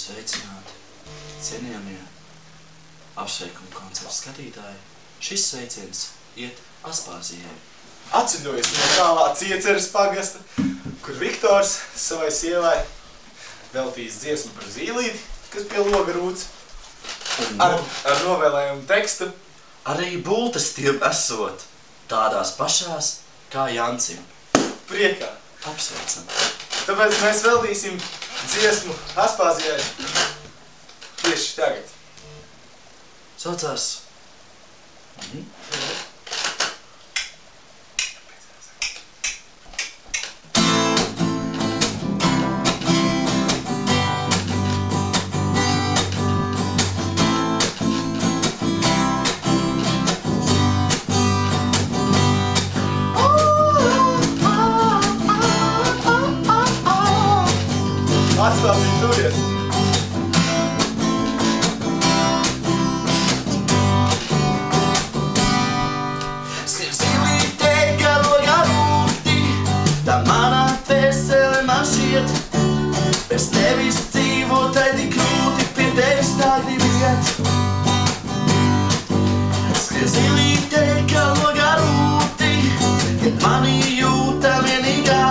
Sveicināti, cienījamie apsveikumu koncertu skatītāji. Šis sveiciens iet Aspāzijai. Atceļojas no tālā Cieceres pagasta, kur Viktors savai sievai veltījis dziesmu par zīlīti, kas pie loga rūc, ar novēlējumu tekstu. Arī bultas tiem esot tādās pašās kā Jancim. Priekā. Apsveicam. Tāpēc mēs veltīsim dziesmu Aspāzijai tieši tagad. Saucās. Aspāzija turies! Bez tevis dzīvotai tik grūti, pie tevis tā gribi iet. Skrien zilīte, kā logā rūti, kad mani jūta vienīgā,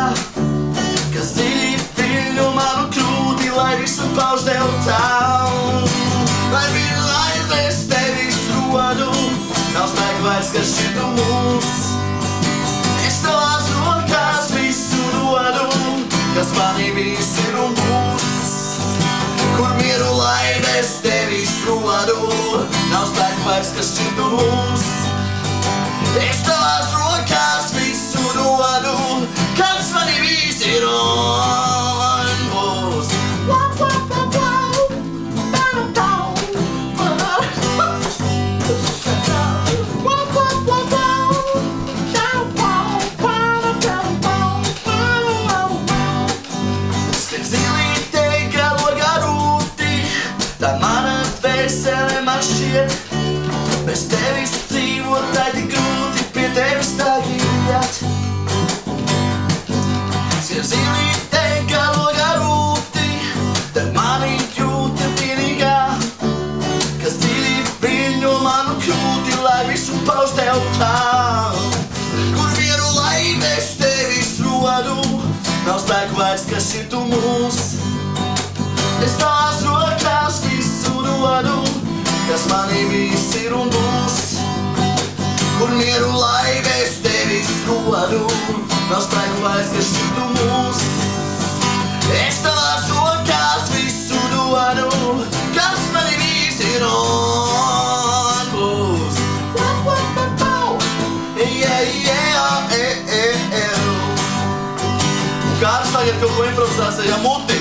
kas dziļi viļņo manu krūti, lai visu pauž tev tālu. Lai viļņu, lai bez tevis rodu, nav spēku vairs, kas šitu mūs. Es tavās rokās visu dodu, kas manī bijis ir un būs. Kur mieru, lai bez tevis rodu, nav spēku vairs, kas šķirtu mūs. Es tavās rokās visu dodu, kas manī bijis ir un būs. Bez tevis dzīvotai tik grūti, pie tevis tā gribi iet. Skrien zilīte, kā logā rūti, tad mani jūta vienīgā, kas dziļi viļņo manu krūti, lai visu pauž tev tālu. Kur mieru, lai bez tevis rodu, nav spēku vairs, kas šitu mūs. Es tavās rokās visu dodu, kas manī bijis ir un būs. Kur mieru, lai bez tevis rodu, nav spēku vairs, kas šitu mūs. Es tavās rokās visu dodu, kas manī bijis ir un būs. Kāds tagad kaut ko improvizācijā muti?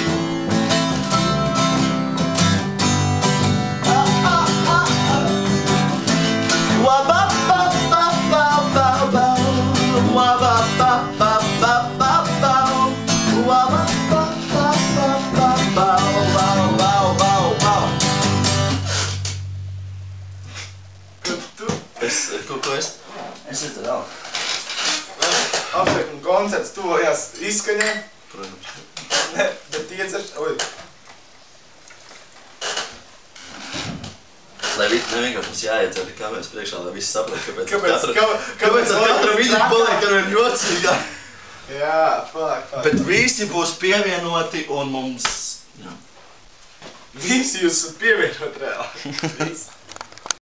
Es ir tad vēl. Apsveikumu koncerts tuvojās izskaņai. Protams. Ne, bet Cieceres... Oi. Lai nevienkārši mums jāietver kameras priekšā, lai visi saprat, Kāpēc ar katru vidi paliek arvien jocīgā. Jā, fuck. Bet visi būs pievienoti un mums... Visi jūs pievienot reāli. Visi.